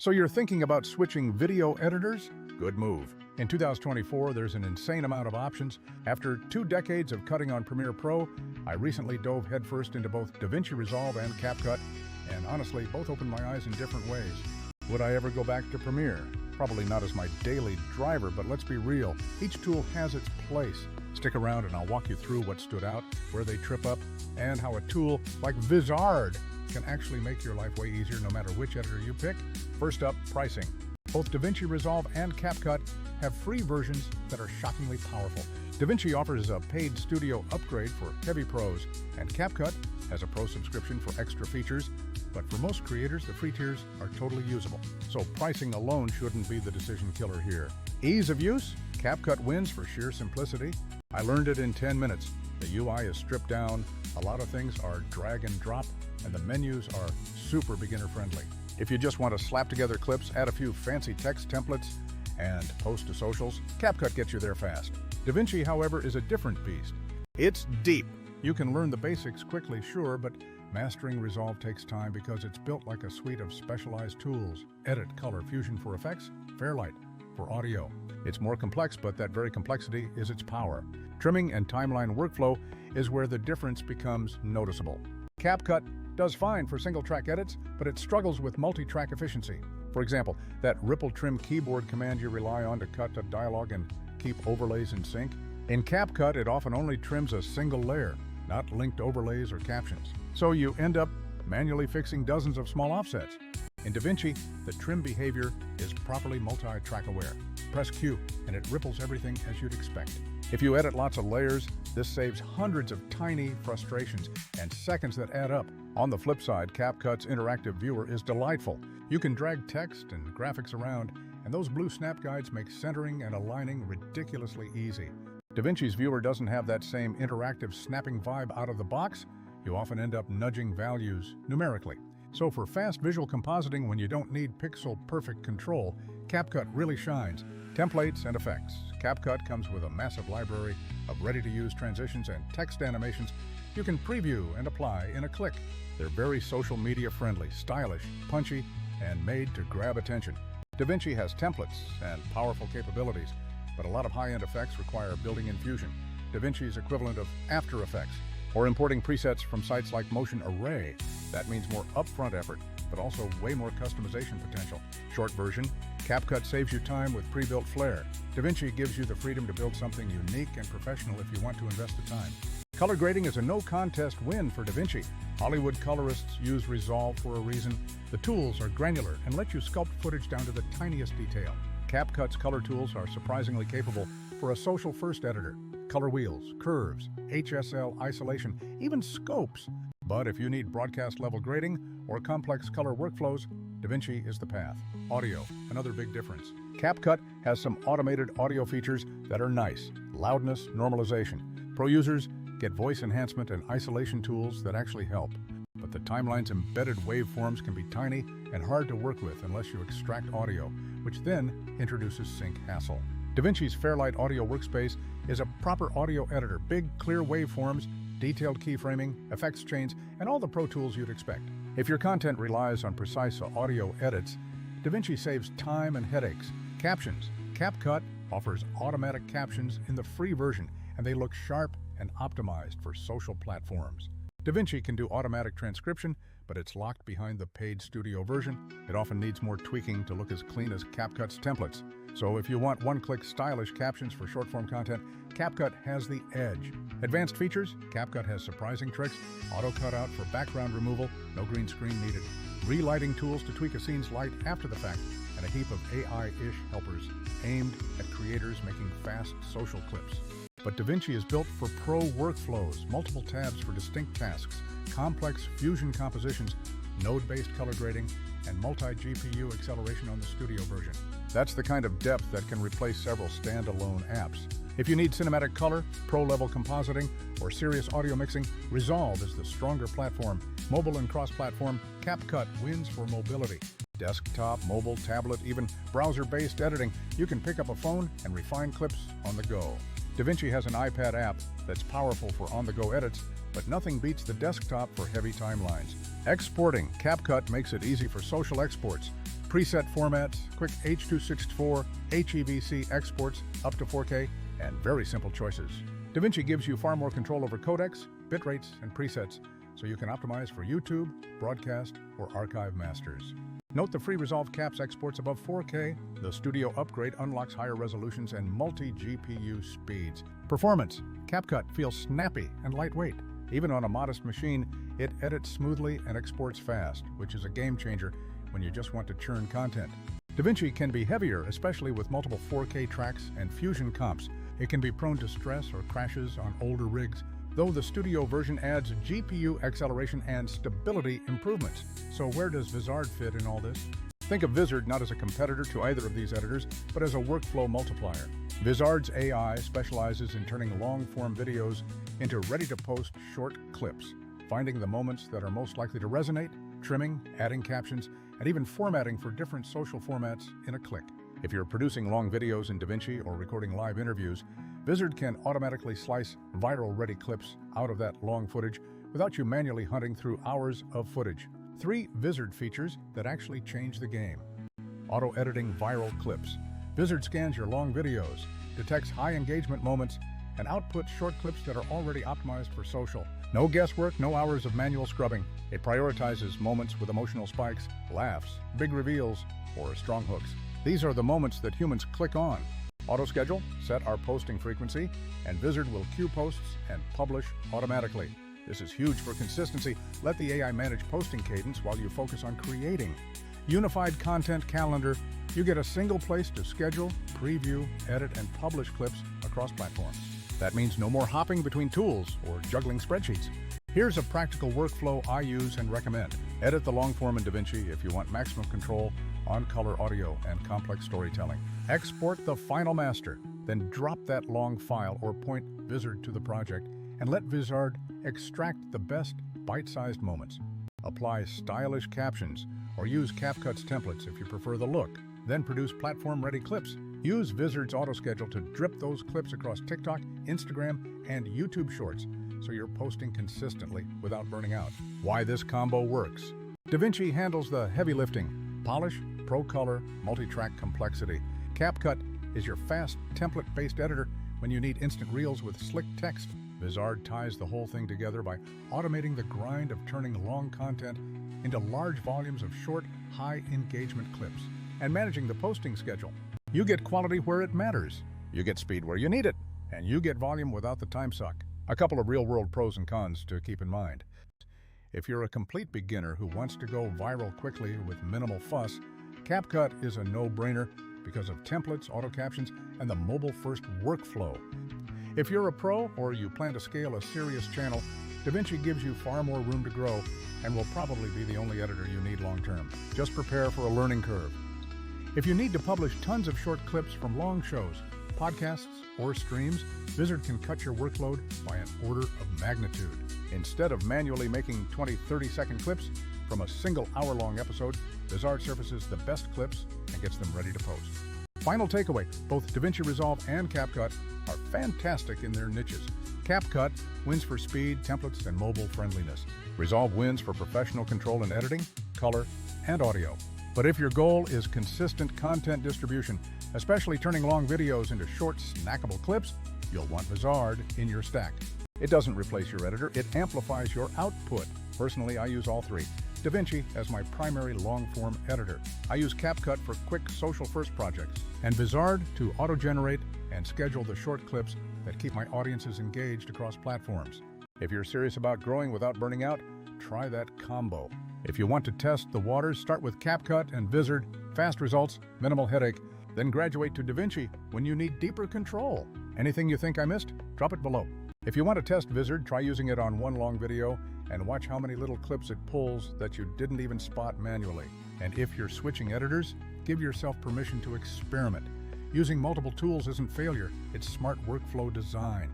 So you're thinking about switching video editors? Good move. In 2024, there's an insane amount of options. After 2 decades of cutting on Premiere Pro, I recently dove headfirst into both DaVinci Resolve and CapCut, and honestly, both opened my eyes in different ways. Would I ever go back to Premiere? Probably not as my daily driver, but let's be real. Each tool has its place. Stick around and I'll walk you through what stood out, where they trip up, and how a tool like Vizard can actually make your life way easier no matter which editor you pick. First up, pricing. Both DaVinci Resolve and CapCut have free versions that are shockingly powerful. DaVinci offers a paid studio upgrade for heavy pros, and CapCut has a pro subscription for extra features, but for most creators, the free tiers are totally usable. So pricing alone shouldn't be the decision killer here. Ease of use? CapCut wins for sheer simplicity. I learned it in 10 minutes. The UI is stripped down, a lot of things are drag and drop, and the menus are super beginner friendly. If you just want to slap together clips, add a few fancy text templates, and post to socials, CapCut gets you there fast. DaVinci, however, is a different beast. It's deep. You can learn the basics quickly, sure, but mastering Resolve takes time because it's built like a suite of specialized tools. Edit, color, fusion for effects, Fairlight for audio. It's more complex, but that very complexity is its power. Trimming and timeline workflow is where the difference becomes noticeable. CapCut does fine for single-track edits, but it struggles with multi-track efficiency. For example, that ripple trim keyboard command you rely on to cut a dialogue and keep overlays in sync. In CapCut, it often only trims a single layer, not linked overlays or captions. So you end up manually fixing dozens of small offsets. In DaVinci, the trim behavior is properly multi-track aware. Press Q, and it ripples everything as you'd expect. If you edit lots of layers, this saves hundreds of tiny frustrations and seconds that add up. On the flip side, CapCut's interactive viewer is delightful. You can drag text and graphics around, and those blue snap guides make centering and aligning ridiculously easy. DaVinci's viewer doesn't have that same interactive snapping vibe out of the box. You often end up nudging values numerically. So for fast visual compositing when you don't need pixel-perfect control, CapCut really shines. Templates and effects. CapCut comes with a massive library of ready-to-use transitions and text animations you can preview and apply in a click. They're very social media friendly, stylish, punchy, and made to grab attention. DaVinci has templates and powerful capabilities, but a lot of high-end effects require building in Fusion, DaVinci's equivalent of After Effects, or importing presets from sites like Motion Array. That means more upfront effort, but also way more customization potential. Short version, CapCut saves you time with pre-built flair. DaVinci gives you the freedom to build something unique and professional if you want to invest the time. Color grading is a no-contest win for DaVinci. Hollywood colorists use Resolve for a reason. The tools are granular and let you sculpt footage down to the tiniest detail. CapCut's color tools are surprisingly capable for a social-first editor. Color wheels, curves, HSL isolation, even scopes. But if you need broadcast-level grading or complex color workflows, DaVinci is the path. Audio, another big difference. CapCut has some automated audio features that are nice. Loudness normalization. Pro users get voice enhancement and isolation tools that actually help. But the timeline's embedded waveforms can be tiny and hard to work with unless you extract audio, which then introduces sync hassle. DaVinci's Fairlight audio workspace is a proper audio editor, big, clear waveforms, detailed keyframing, effects chains, and all the pro tools you'd expect. If your content relies on precise audio edits, DaVinci saves time and headaches. Captions. CapCut offers automatic captions in the free version, and they look sharp and optimized for social platforms. DaVinci can do automatic transcription, but it's locked behind the paid studio version. It often needs more tweaking to look as clean as CapCut's templates. So if you want one-click stylish captions for short-form content, CapCut has the edge. Advanced features, CapCut has surprising tricks, auto cutout for background removal, no green screen needed, relighting tools to tweak a scene's light after the fact, and a heap of AI-ish helpers aimed at creators making fast social clips. But DaVinci is built for pro workflows, multiple tabs for distinct tasks, complex fusion compositions, node-based color grading, and multi-GPU acceleration on the studio version. That's the kind of depth that can replace several standalone apps. If you need cinematic color, pro-level compositing, or serious audio mixing, Resolve is the stronger platform. Mobile and cross-platform, CapCut wins for mobility. Desktop, mobile, tablet, even browser-based editing, you can pick up a phone and refine clips on the go. DaVinci has an iPad app that's powerful for on-the-go edits, but nothing beats the desktop for heavy timelines. Exporting. CapCut makes it easy for social exports. preset formats, quick H.264, HEVC exports up to 4K, and very simple choices. DaVinci gives you far more control over codecs, bit rates, and presets, so you can optimize for YouTube, broadcast, or archive masters. Note the free Resolve Caps exports above 4K. The Studio upgrade unlocks higher resolutions and multi-GPU speeds. Performance. CapCut feels snappy and lightweight. Even on a modest machine, it edits smoothly and exports fast, which is a game changer when you just want to churn content. DaVinci can be heavier, especially with multiple 4K tracks and fusion comps. It can be prone to stress or crashes on older rigs, though the Studio version adds GPU acceleration and stability improvements. So where does Vizard fit in all this? Think of Vizard not as a competitor to either of these editors, but as a workflow multiplier. Vizard's AI specializes in turning long-form videos into ready-to-post short clips, finding the moments that are most likely to resonate, trimming, adding captions, and even formatting for different social formats in a click. If you're producing long videos in DaVinci or recording live interviews, Vizard can automatically slice viral-ready clips out of that long footage without you manually hunting through hours of footage. 3 Vizard features that actually change the game. Auto-editing viral clips. Vizard scans your long videos, detects high engagement moments, and outputs short clips that are already optimized for social. No guesswork, no hours of manual scrubbing. It prioritizes moments with emotional spikes, laughs, big reveals, or strong hooks. These are the moments that humans click on. Auto-schedule, set our posting frequency, and Vizard will queue posts and publish automatically. This is huge for consistency. Let the AI manage posting cadence while you focus on creating. Unified content calendar. You get a single place to schedule, preview, edit, and publish clips across platforms. That means no more hopping between tools or juggling spreadsheets. Here's a practical workflow I use and recommend. Edit the long form in DaVinci if you want maximum control on color audio and complex storytelling. Export the final master, then drop that long file or point Vizard to the project and let Vizard extract the best bite-sized moments. Apply stylish captions or use CapCut's templates if you prefer the look. Then produce platform-ready clips. Use Vizard's auto-schedule to drip those clips across TikTok, Instagram, and YouTube Shorts so you're posting consistently without burning out. Why this combo works. DaVinci handles the heavy lifting, polish, pro color, multi-track complexity. CapCut is your fast, template-based editor when you need instant reels with slick text. Vizard ties the whole thing together by automating the grind of turning long content into large volumes of short, high-engagement clips and managing the posting schedule. You get quality where it matters, you get speed where you need it, and you get volume without the time suck. A couple of real-world pros and cons to keep in mind. If you're a complete beginner who wants to go viral quickly with minimal fuss, CapCut is a no-brainer because of templates, auto captions, and the mobile-first workflow. If you're a pro or you plan to scale a serious channel, DaVinci gives you far more room to grow and will probably be the only editor you need long-term. Just prepare for a learning curve. If you need to publish tons of short clips from long shows, podcasts, or streams, Vizard can cut your workload by an order of magnitude. Instead of manually making 20, 30-second clips from a single hour-long episode, Vizard surfaces the best clips and gets them ready to post. Final takeaway, both DaVinci Resolve and CapCut are fantastic in their niches. CapCut wins for speed, templates, and mobile friendliness. Resolve wins for professional control in editing, color, and audio. But if your goal is consistent content distribution, especially turning long videos into short, snackable clips, you'll want Vizard in your stack. It doesn't replace your editor, it amplifies your output. Personally, I use all 3. DaVinci as my primary long-form editor. I use CapCut for quick social-first projects, and Vizard to auto-generate and schedule the short clips that keep my audiences engaged across platforms. If you're serious about growing without burning out, try that combo. If you want to test the waters, start with CapCut and Vizard, fast results, minimal headache, then graduate to DaVinci when you need deeper control. Anything you think I missed? Drop it below. If you want to test Vizard, try using it on one long video and watch how many little clips it pulls that you didn't even spot manually. And if you're switching editors, give yourself permission to experiment. Using multiple tools isn't failure, it's smart workflow design.